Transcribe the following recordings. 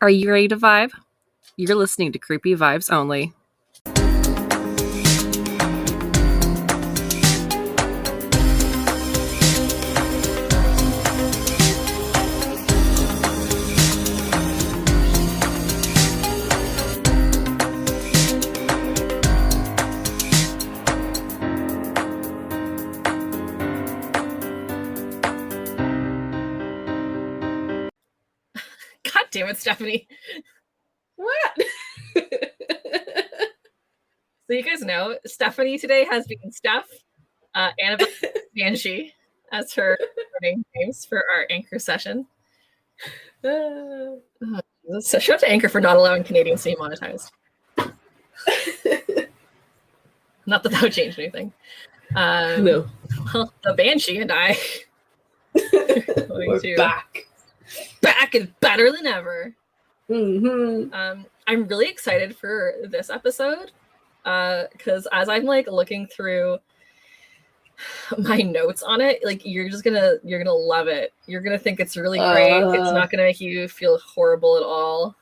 Are you ready to vibe? You're listening to Creepy Vibes Only. God damn it, Stephanie. What? So you guys know, Stephanie today has been Steph, Annabelle, Banshee as her names for our anchor session. So shout out to Anchor for not allowing Canadians to be monetized. Not that would change anything. No. Well, the Banshee and I We're back. Back and better than ever. Mm-hmm. I'm really excited for this episode because as I'm like looking through my notes on it, like you're gonna love it. You're gonna think it's really great. It's not gonna make you feel horrible at all.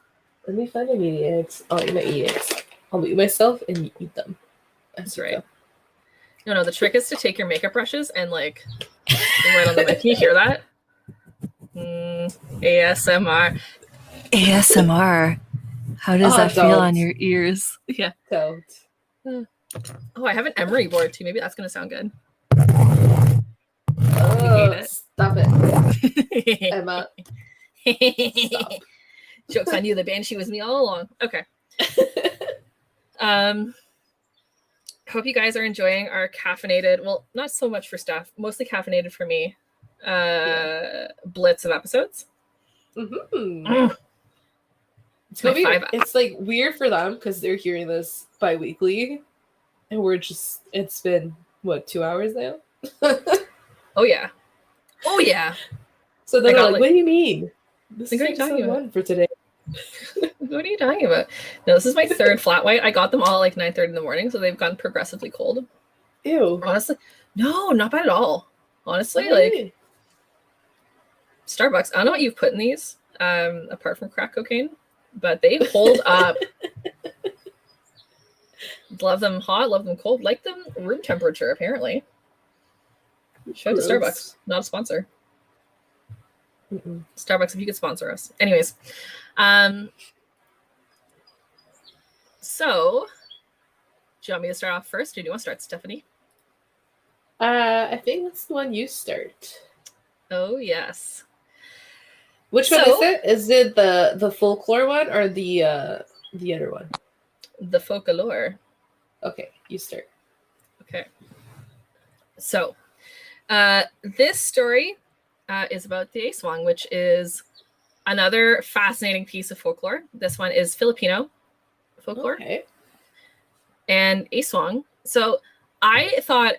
Let me find any eggs. I'll eat my eggs. I'll eat myself and eat them. That's right. No, the trick is to take your makeup brushes and like right on the mic. Can you hear that? ASMR. ASMR. How does that feel on your ears? Yeah. Don't. Oh, I have an emery board too. Maybe that's gonna sound good. Oh, stop it. Emma. Stop. Joke's on you. The Banshee was me all along. Okay. Hope you guys are enjoying our caffeinated, well, not so much for Steph, mostly caffeinated for me, blitz of episodes. Mm-hmm. It's like weird for them because they're hearing this bi-weekly and it's been what, 2 hours now? Oh yeah. So they're like, what do you mean? This is episode 1 for today. What are you talking about? No, this is my third flat white. I got them all at like 9:30 in the morning, so they've gone progressively cold. Ew. Honestly, no, not bad at all. Honestly, like Starbucks. I don't know what you've put in these, apart from crack cocaine, but they hold up. Love them hot, love them cold, like them room temperature. Apparently, shout out to Starbucks, not a sponsor. Starbucks, if you could sponsor us. Anyways, so do you want me to start off first, or do you want to start, Stephanie? I think that's the one you start. Oh yes. Which one is it? Is it the folklore one or the other one? The folklore. Okay, you start. Okay. So, this story is about the Aswand, which is another fascinating piece of folklore. This one is Filipino folklore. Okay. And Aswand. So I thought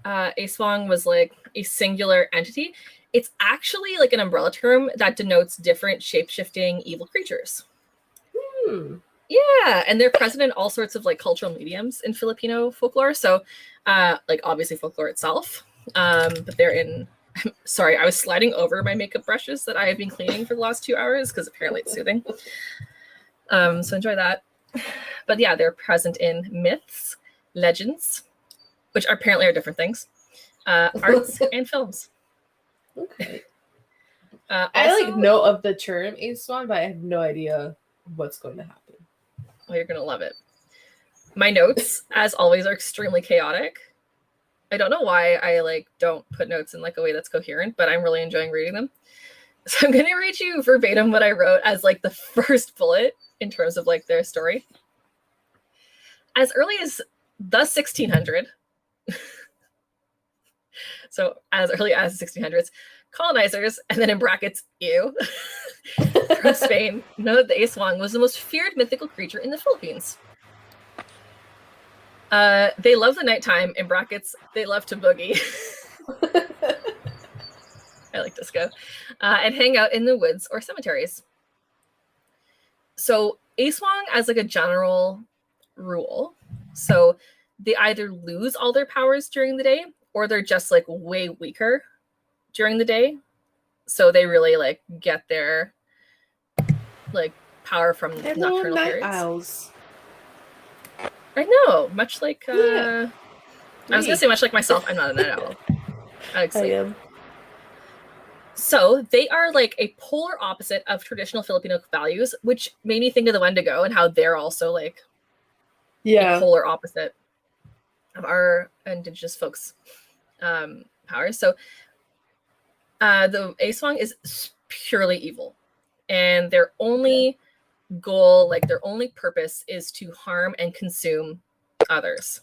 Aswand was like a singular entity. It's actually like an umbrella term that denotes different shape-shifting evil creatures. Yeah, and they're present in all sorts of like cultural mediums in Filipino folklore. So like obviously folklore itself, but they're in... Sorry, I was sliding over my makeup brushes that I have been cleaning for the last 2 hours because apparently it's soothing. So enjoy that. But yeah, they're present in myths, legends, which apparently are different things, arts, and films. Okay. I like know of the term Aswand, but I have no idea what's going to happen. Well, you're going to love it. My notes, as always, are extremely chaotic. I don't know why I like don't put notes in like a way that's coherent, but I'm really enjoying reading them. So I'm going to read you verbatim what I wrote as like the first bullet in terms of like their story. As early as the 1600s, so as early as the 1600s, colonizers, and then in brackets, ew, from Spain, noted that the Aswang was the most feared mythical creature in the Philippines. They love the nighttime, in brackets, they love to boogie. I like disco. And hang out in the woods or cemeteries. So Aswang as like a general rule. So they either lose all their powers during the day or they're just like way weaker during the day. So they really like get their like power from nocturnal night periods. owls. I know, much like I was gonna say much like myself. I'm not a night owl. I like sleep. I am. So they are like a polar opposite of traditional Filipino values, which made me think of the Wendigo and how they're also like a polar opposite of our indigenous folks' powers. So the Aswang is purely evil, and their only goal, like their only purpose, is to harm and consume others.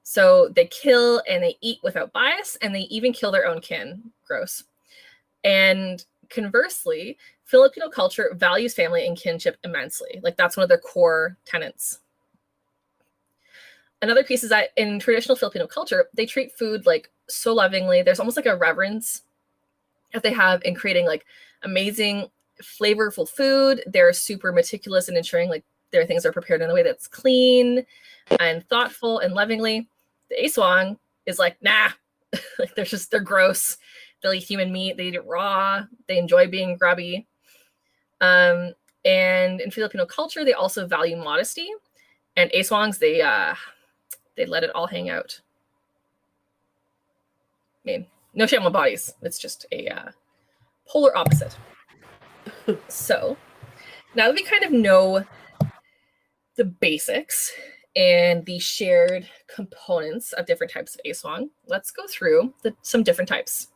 So they kill and they eat without bias, and they even kill their own kin. Gross. And conversely, Filipino culture values family and kinship immensely. Like that's one of their core tenets. Another piece is that in traditional Filipino culture, they treat food like so lovingly. There's almost like a reverence that they have in creating like amazing, flavorful food. They're super meticulous in ensuring like their things are prepared in a way that's clean and thoughtful and lovingly. The Aswang is like, nah, like they're gross. They'll eat human meat. They eat it raw. They enjoy being grubby. And in Filipino culture, they also value modesty. And Aswangs, they let it all hang out. I mean, no shame on bodies. It's just a polar opposite. So now that we kind of know the basics and the shared components of different types of Aswang, let's go through some different types.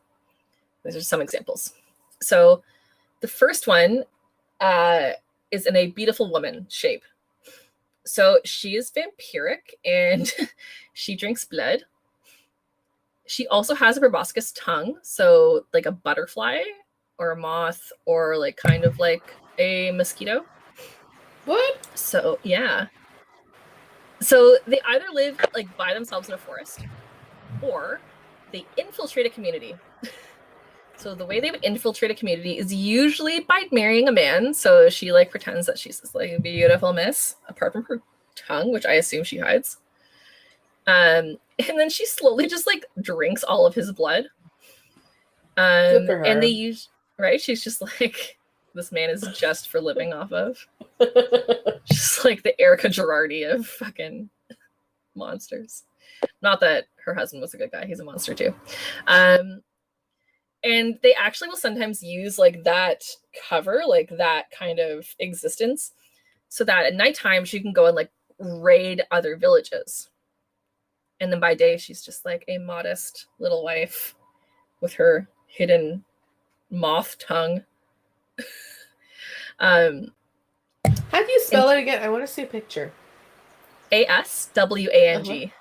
These are some examples. So the first one is in a beautiful woman shape. So she is vampiric and she drinks blood. She also has a proboscis tongue, so like a butterfly or a moth or like kind of like a mosquito. What? So yeah. So they either live like by themselves in a forest or they infiltrate a community. So the way they would infiltrate a community is usually by marrying a man. So she like pretends that she's this like beautiful miss, apart from her tongue, which I assume she hides. And then she slowly just like drinks all of his blood. Good for her. And they use right. She's just like, this man is just for living off of. Just like the Erica Girardi of fucking monsters. Not that her husband was a good guy. He's a monster too. And they actually will sometimes use like that cover, like that kind of existence, so that at nighttime she can go and like raid other villages. And then by day, she's just like a modest little wife with her hidden moth tongue. How do you spell it again? I want to see a picture. Aswang.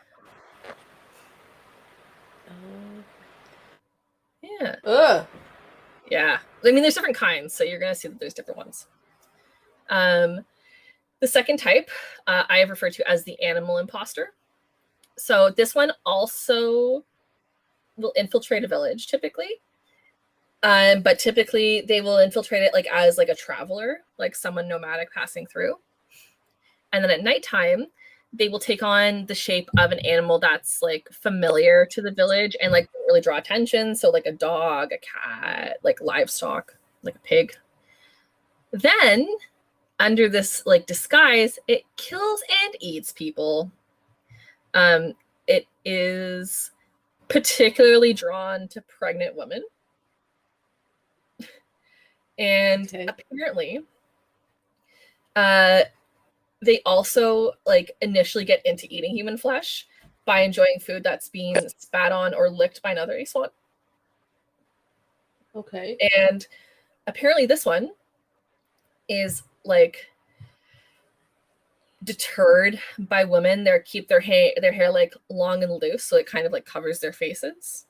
Yeah. Ugh. Yeah. I mean, there's different kinds, so you're going to see that there's different ones. The second type I have referred to as the Animal Imposter. So this one also will infiltrate a village typically. But typically they will infiltrate it like as like a traveler, like someone nomadic passing through. And then at nighttime, they will take on the shape of an animal that's like familiar to the village and like really draw attention. So like a dog, a cat, like livestock, like a pig. Then under this like disguise, it kills and eats people. It is particularly drawn to pregnant women. And apparently, they also like initially get into eating human flesh by enjoying food that's being spat on or licked by another Aswang. Okay. And apparently this one is like deterred by women. They keep their hair like long and loose, so it kind of like covers their faces.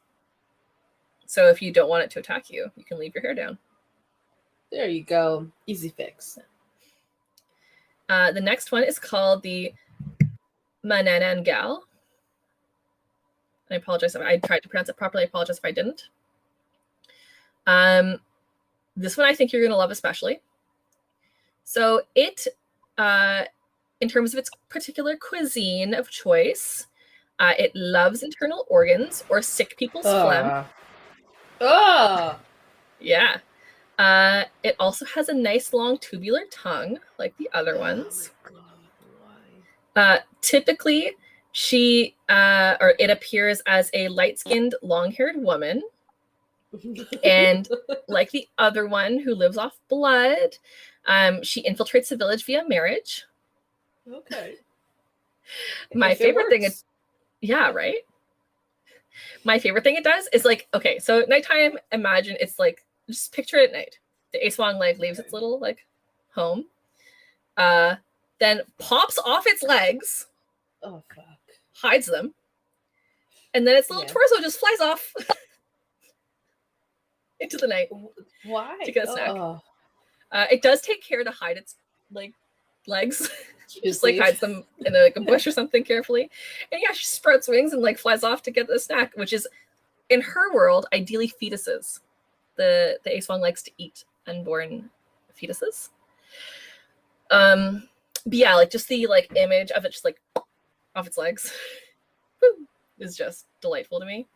So if you don't want it to attack you, you can leave your hair down. There you go. Easy fix. The next one is called the Manananggal. I apologize if I tried to pronounce it properly. I apologize if I didn't. This one I think you're going to love especially. So it, in terms of its particular cuisine of choice, it loves internal organs or sick people's phlegm. Oh. Yeah. It also has a nice long tubular tongue, like the other ones. Oh my God, why? Typically, she or it appears as a light-skinned, long-haired woman. And like the other one who lives off blood, she infiltrates the village via marriage. Okay. My favorite thing is, yeah, right? My favorite thing it does is like, okay, so at nighttime, imagine it's like, just picture it at night. The Aswang like leaves its little like home, then pops off its legs. Oh fuck! Hides them, and then its little torso just flies off into the night. Why? To get a snack. It does take care to hide its like legs. Just like hides them in a bush or something carefully. And yeah, she sprouts wings and like flies off to get the snack, which is in her world ideally fetuses. The Aswang likes to eat unborn fetuses. But yeah, like just the like image of it just like off its legs is just delightful to me.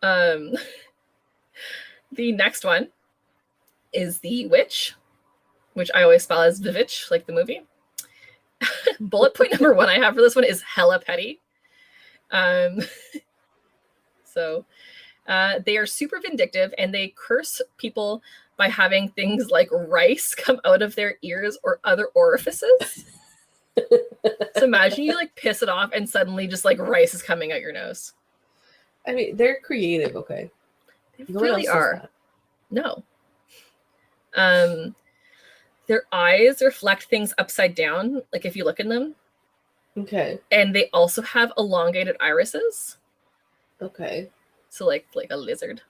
The next one is the witch, which I always spell as Vivitch, like the movie. Bullet point number 1 I have for this one is hella petty. So they are super vindictive, and they curse people by having things like rice come out of their ears or other orifices. So imagine you like piss it off and suddenly just like rice is coming out your nose. I mean, they're creative, okay? They really are. No. Their eyes reflect things upside down, like if you look in them. Okay. And they also have elongated irises. Okay. So like a lizard.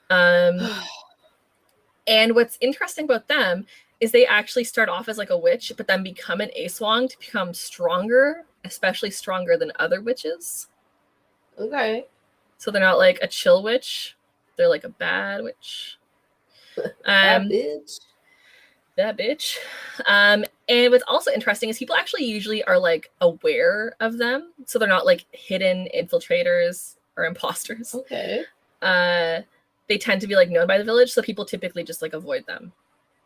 And what's interesting about them is they actually start off as like a witch, but then become an Aswang to become stronger, especially stronger than other witches. Okay. So they're not like a chill witch. They're like a bad witch. That bitch. That bitch. And what's also interesting is people actually usually are like aware of them. So they're not like hidden infiltrators or imposters. Okay. They tend to be like known by the village, so people typically just like avoid them.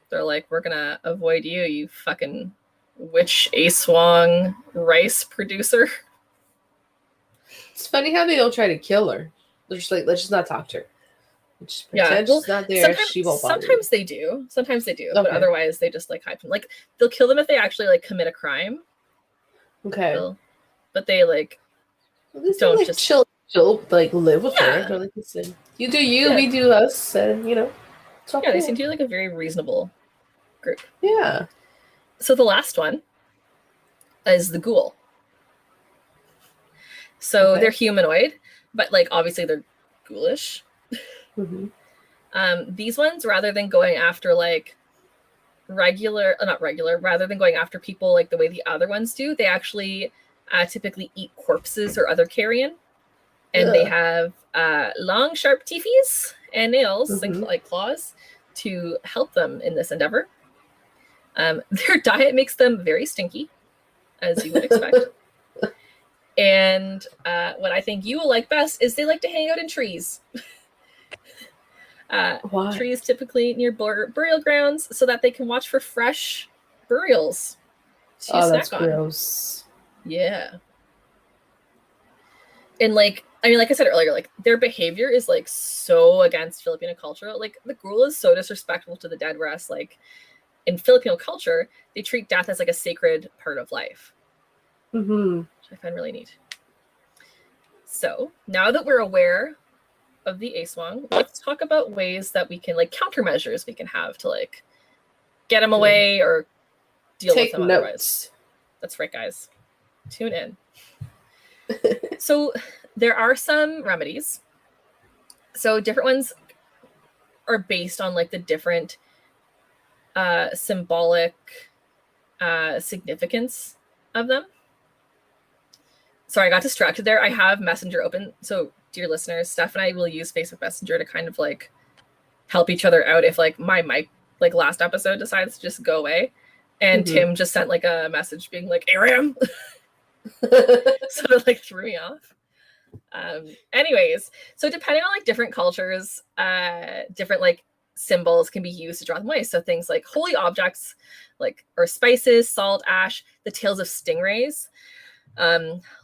They're like, we're gonna avoid you, you fucking witch Aswang rice producer. It's funny how they don't try to kill her. They're just like, let's just not talk to her. Just pretend she's not there. She won't bother sometimes you. they do. Sometimes they do. Okay. But otherwise they just like hide them. Like they'll kill them if they actually like commit a crime. Okay. But they like don't like, just chill like live with her. They're like, listen, you do you, we do us, and you know. Yeah, cool. They seem to be like a very reasonable group. Yeah. So the last one is the Ghoul. So they're humanoid, but like obviously they're ghoulish. Mm-hmm. These ones, rather than going after like rather than going after people like the way the other ones do, they actually typically eat corpses or other carrion. And they have long, sharp teethies and nails and like claws to help them in this endeavor. Their diet makes them very stinky, as you would expect. And what I think you will like best is they like to hang out in trees. Trees typically near burial grounds so that they can watch for fresh burials to snack on. Gross. Yeah. And like, I mean, like I said earlier, like their behavior is like so against Filipino culture. Like the Ghoul is so disrespectful to the dead, whereas like in Filipino culture, they treat death as like a sacred part of life. Mm-hmm. Which I find really neat. So now that we're aware of the Aswang, let's talk about ways that we can like countermeasures we can have to like get them away or deal with them otherwise. That's right, guys. Tune in. So there are some remedies. So different ones are based on like the different symbolic significance of them. Sorry, I got distracted there. I have Messenger open. So dear listeners, Steph and I will use Facebook Messenger to kind of like help each other out if like my mic like last episode decides to just go away. And Tim just sent like a message being like, Aram. So it like threw me off. Anyways, so depending on like different cultures, different like symbols can be used to draw them away. So things like holy objects, like or spices, salt, ash, the tails of stingrays,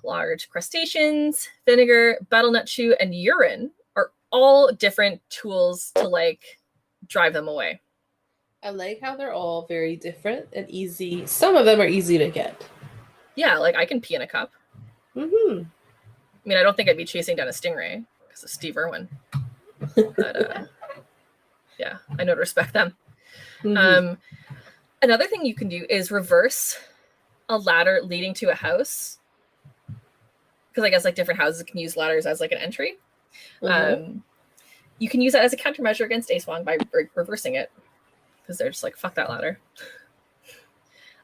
large crustaceans, vinegar, battle nut chew, and urine are all different tools to like drive them away. I like how they're all very different and easy. Some of them are easy to get. Yeah, like I can pee in a cup. Mm-hmm. I mean, I don't think I'd be chasing down a stingray because of Steve Irwin. But yeah, I know to respect them. Mm-hmm. Another thing you can do is reverse a ladder leading to a house. Because I guess like different houses can use ladders as like an entry. Mm-hmm. You can use that as a countermeasure against Aswang by reversing it. Because they're just like, fuck that ladder.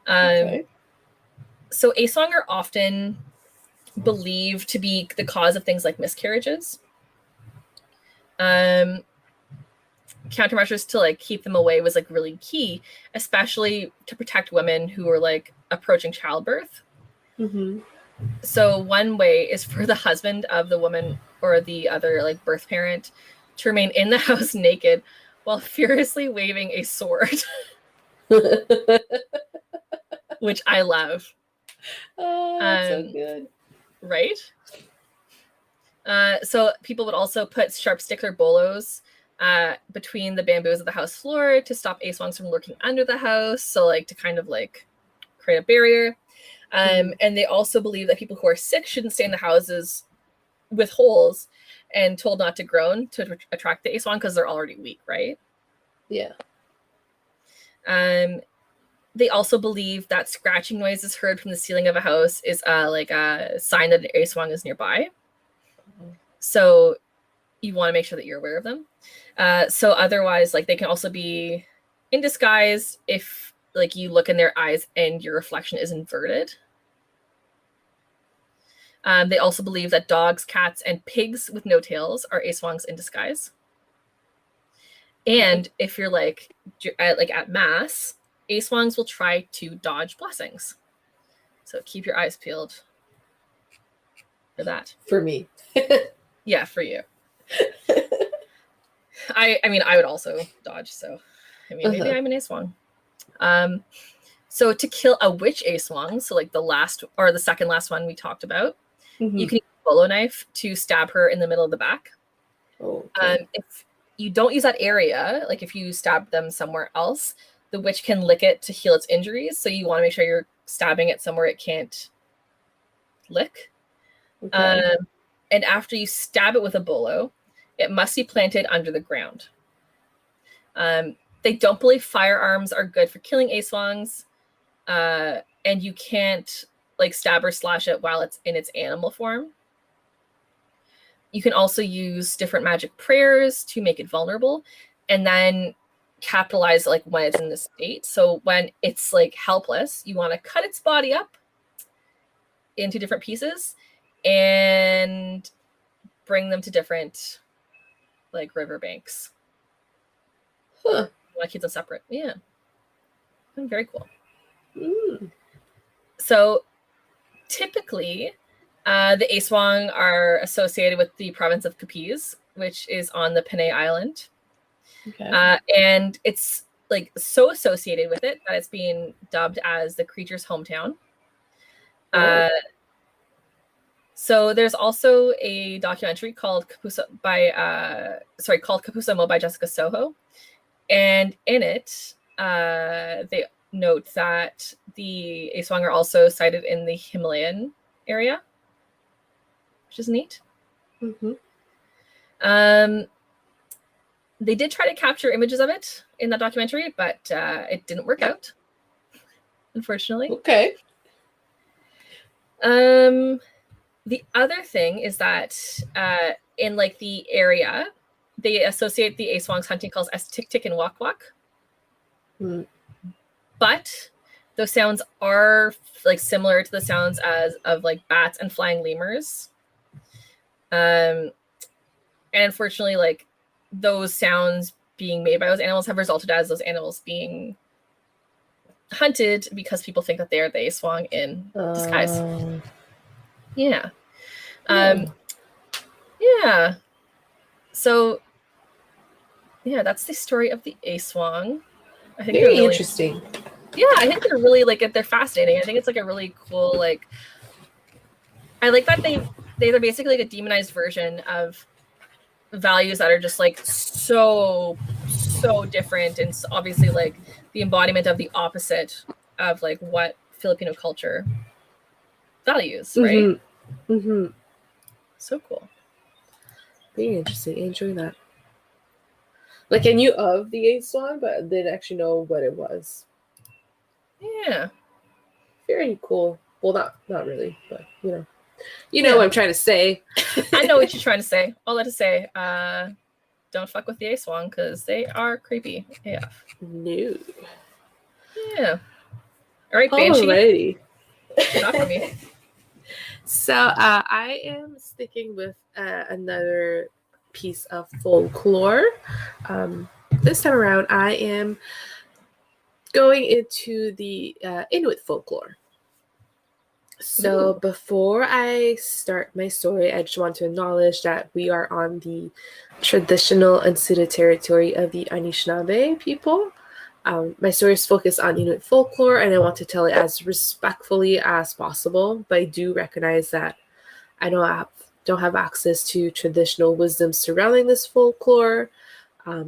Okay. So Aswang are often believed to be the cause of things like miscarriages. Countermeasures to like keep them away was like really key, especially to protect women who were like approaching childbirth. Mm-hmm. So one way is for the husband of the woman or the other like birth parent to remain in the house naked while furiously waving a sword. Which I love. Oh, that's so good. Right? So people would also put sharp stickler bolos between the bamboos of the house floor to stop Aswangs from lurking under the house. So like to kind of like create a barrier. And they also believe that people who are sick shouldn't stay in the houses with holes and told not to groan to attract the Aswang because they're already weak, right? Yeah. They also believe that scratching noises heard from the ceiling of a house is like a sign that an Aswang is nearby. So you want to make sure that you're aware of them. So otherwise, like they can also be in disguise if like you look in their eyes and your reflection is inverted. They also believe that dogs, cats, and pigs with no tails are Aswangs in disguise. And if you're like at mass, Aswangs will try to dodge blessings. So keep your eyes peeled for that. For me. Yeah, for you. I mean, I would also dodge, so I mean, maybe I'm an Aswang. So to kill a witch Aswang, so like the last or the second last one we talked about, you can use a bolo knife to stab her in the middle of the back. Okay. If you don't use that area, like if you stab them somewhere else, the witch can lick it to heal its injuries. So you want to make sure you're stabbing it somewhere it can't lick. Okay. And after you stab it with a bolo, it must be planted under the ground. They don't believe firearms are good for killing Aswangs, and you can't like stab or slash it while it's in its animal form. You can also use different magic prayers to make it vulnerable, and then capitalize like when it's in this state. So when it's like helpless, you want to cut its body up into different pieces and bring them to different like riverbanks. Huh. You want to keep them separate. Yeah. Very cool. So typically, the Aswang are associated with the province of Capiz, which is on the Panay Island. Okay. And it's like so associated with it that it's being dubbed as the creature's hometown. So there's also a documentary called Kapusa Mo by Jessica Soho. And in it, they note that the Aswang are also sighted in the Himalayan area, which is neat. They did try to capture images of it in that documentary, but it didn't work out, unfortunately. Okay. The other thing is that in like the area, they associate the Aswangs hunting calls as tick tick and walk walk. But those sounds are like similar to the sounds of like bats and flying lemurs. And unfortunately, like those sounds being made by those animals have resulted as those animals being hunted because people think that they are the Aswang in disguise. Yeah. Yeah. So, yeah, that's the story of the Aswang. I think Very they're really interesting. Yeah, I think they're really like they're fascinating. I think it's like a really cool like. I like that they're basically like a demonized version of values that are just like so different, and obviously like the embodiment of the opposite of like what Filipino culture values, right? So cool. Very interesting. I enjoy that. Like, I knew of the Aswand, but didn't actually know what it was. Yeah. Very cool. Well, not really, but you know what I'm trying to say. I know what you're trying to say. All that to say, don't fuck with the Aswang because they are creepy AF. No. Yeah. All right, Banshee. Alrighty. Not for me. So I am sticking with another piece of folklore. This time around, I am going into the Inuit folklore. So before I start my story, I just want to acknowledge that we are on the traditional unceded territory of the Anishinaabe people. My story is focused on Inuit folklore, and I want to tell it as respectfully as possible, but I do recognize that I don't have access to traditional wisdom surrounding this folklore.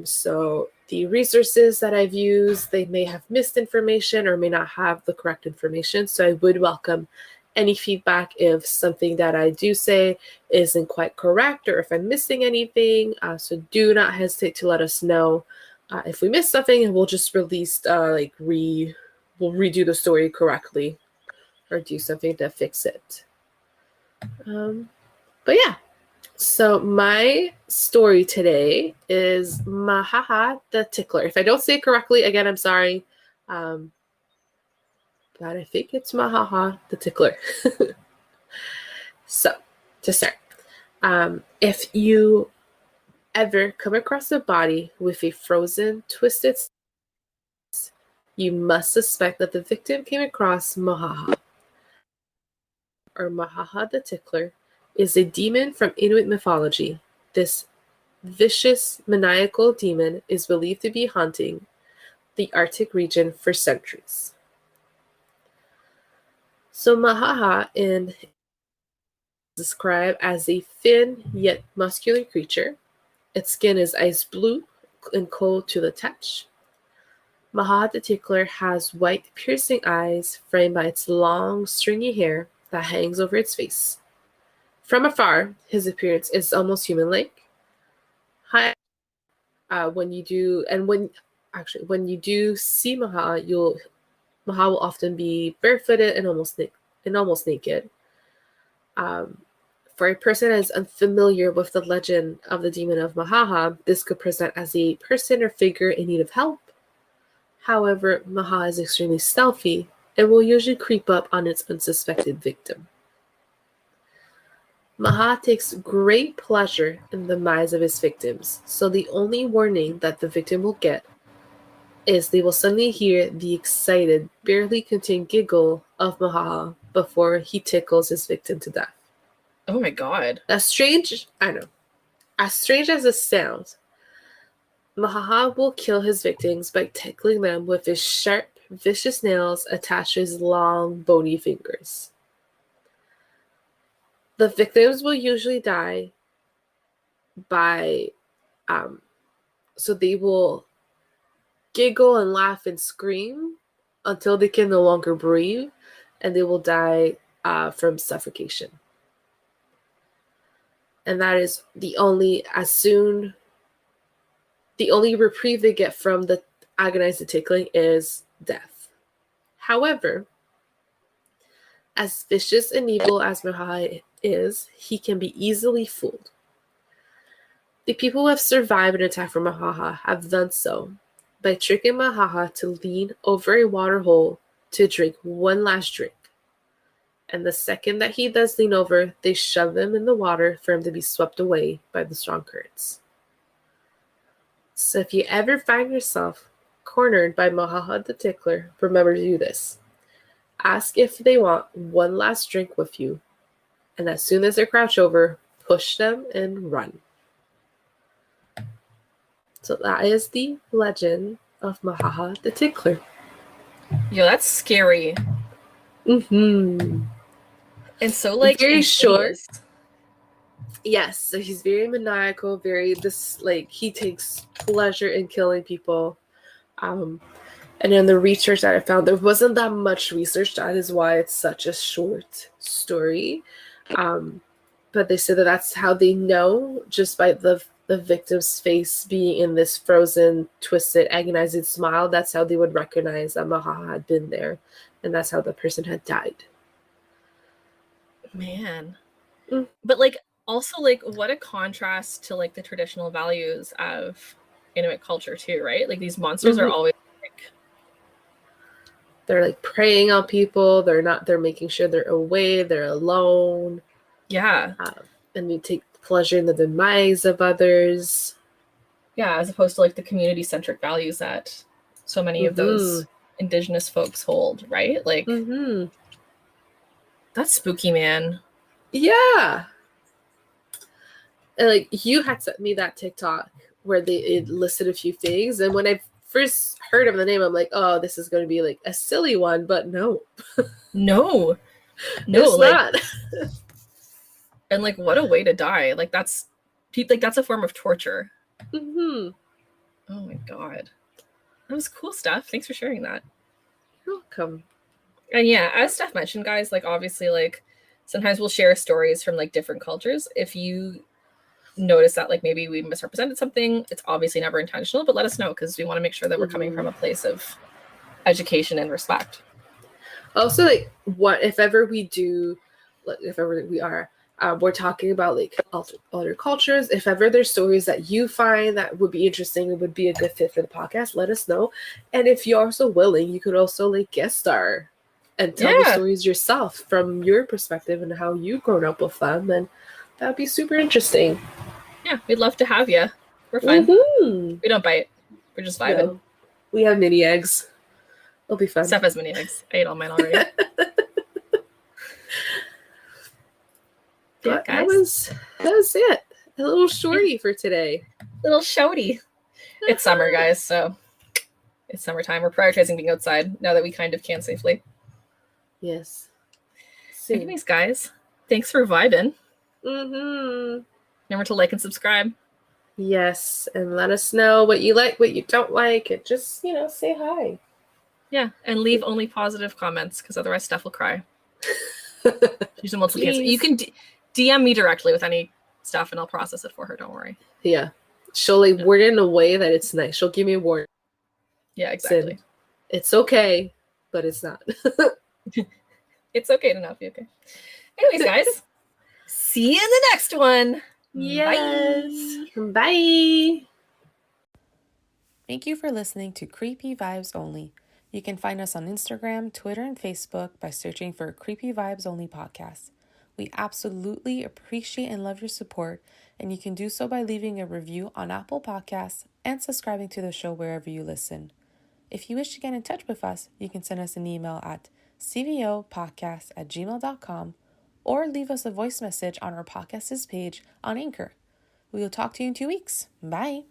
So the resources that I've used, they may have missed information or may not have the correct information. So I would welcome any feedback if something that I do say isn't quite correct or if I'm missing anything. So do not hesitate to let us know. If we miss something, we'll just release we'll redo the story correctly or do something to fix it. But yeah. So my story today is Mahaha the Tickler. If I don't say it correctly, again, I'm sorry. But I think it's Mahaha the Tickler. So, to start, if you ever come across a body with a frozen, twisted, you must suspect that the victim came across Mahaha, or Mahaha the Tickler, is a demon from Inuit mythology. This vicious, maniacal demon is believed to be haunting the Arctic region for centuries. So Mahaha is described as a thin yet muscular creature. Its skin is ice blue and cold to the touch. Mahaha the Tickler has white, piercing eyes framed by its long, stringy hair that hangs over its face. From afar, his appearance is almost human-like. When you do see Mahaha, Mahaha will often be barefooted and almost naked. For a person that is unfamiliar with the legend of the demon of Mahaha, this could present as a person or figure in need of help. However, Mahaha is extremely stealthy and will usually creep up on its unsuspected victim. Mahaha takes great pleasure in the demise of his victims, so the only warning that the victim will get is they will suddenly hear the excited, barely contained giggle of Mahaha before he tickles his victim to death. Oh my god. That's strange, I know. As strange as it sounds, Mahaha will kill his victims by tickling them with his sharp, vicious nails attached to his long, bony fingers. The victims will usually die so they will giggle and laugh and scream until they can no longer breathe, and they will die from suffocation. And that is the only reprieve they get from the agonizing tickling is death. However, as vicious and evil as Mahaha is, he can be easily fooled. The people who have survived an attack from Mahaha have done so by tricking Mahaha to lean over a water hole to drink one last drink. And the second that he does lean over, they shove him in the water for him to be swept away by the strong currents. So if you ever find yourself cornered by Mahaha the Tickler, remember to do this. Ask if they want one last drink with you, and as soon as they crouch over, push them, and run. So that is the legend of Mahaha the Tickler. Yo, that's scary. Mm-hmm. And so, like, very short. insidious. Yes, so he's very maniacal, he takes pleasure in killing people. And in the research that I found, there wasn't that much research. That is why it's such a short story. But they said that that's how they know, just by the victim's face being in this frozen, twisted, agonizing smile. That's how they would recognize that Mahaha had been there, and that's how the person had died. Man. Mm. But, like, also, like, what a contrast to, like, the traditional values of Inuit culture too, right? Like, these monsters are always like, they're like preying on people. They're making sure they're away, they're alone. Yeah. And they take pleasure in the demise of others. Yeah, as opposed to, like, the community-centric values that so many of those indigenous folks hold, right? Like, that's spooky, man. Yeah. And, like, you had sent me that TikTok where it listed a few things, and when I first heard of the name, I'm like, oh, this is going to be like a silly one, but no. No, it's like, not. And, like, what a way to die. Like, that's a form of torture. Oh my god, that was cool stuff. Thanks for sharing that. You're welcome. And yeah, as Steph mentioned, guys, like, obviously, like, sometimes we'll share stories from, like, different cultures. If you notice that, like, maybe we misrepresented something, it's obviously never intentional, but let us know, because we want to make sure that we're coming from a place of education and respect. Also, like, if ever we are, we're talking about, like, other cultures. If ever there's stories that you find that would be interesting and would be a good fit for the podcast, let us know. And if you're also willing, you could also, like, guest star and tell the stories yourself from your perspective and how you've grown up with them, and that'd be super interesting. Yeah, we'd love to have you. We're fun. We don't bite. We're just vibing. No. We have mini eggs. It'll be fun. Steph has mini eggs. I ate all mine already. Yeah, guys. That was it. A little shorty for today. Little shouty. It's summer, guys, so it's summertime. We're prioritizing being outside now that we kind of can safely. Yes. Anyways, guys, thanks for vibing. Remember to like and subscribe. Yes, and let us know what you like, what you don't like, and just, say hi. Yeah, and leave only positive comments, because otherwise Steph will cry. She's a multiple cancer. You can DM me directly with any stuff, and I'll process it for her. Don't worry. Yeah, she'll word it in a way that it's nice. She'll give me a warning. Yeah, exactly. It's okay, but it's not. It's okay to not be okay. Anyways, guys, see you in the next one. Yes. Bye. Thank you for listening to Creepy Vibes Only. You can find us on Instagram, Twitter, and Facebook by searching for Creepy Vibes Only Podcast. We absolutely appreciate and love your support, and you can do so by leaving a review on Apple Podcasts and subscribing to the show wherever you listen. If you wish to get in touch with us, you can send us an email at cvopodcast@gmail.com or leave us a voice message on our podcast's page on Anchor. We will talk to you in 2 weeks. Bye.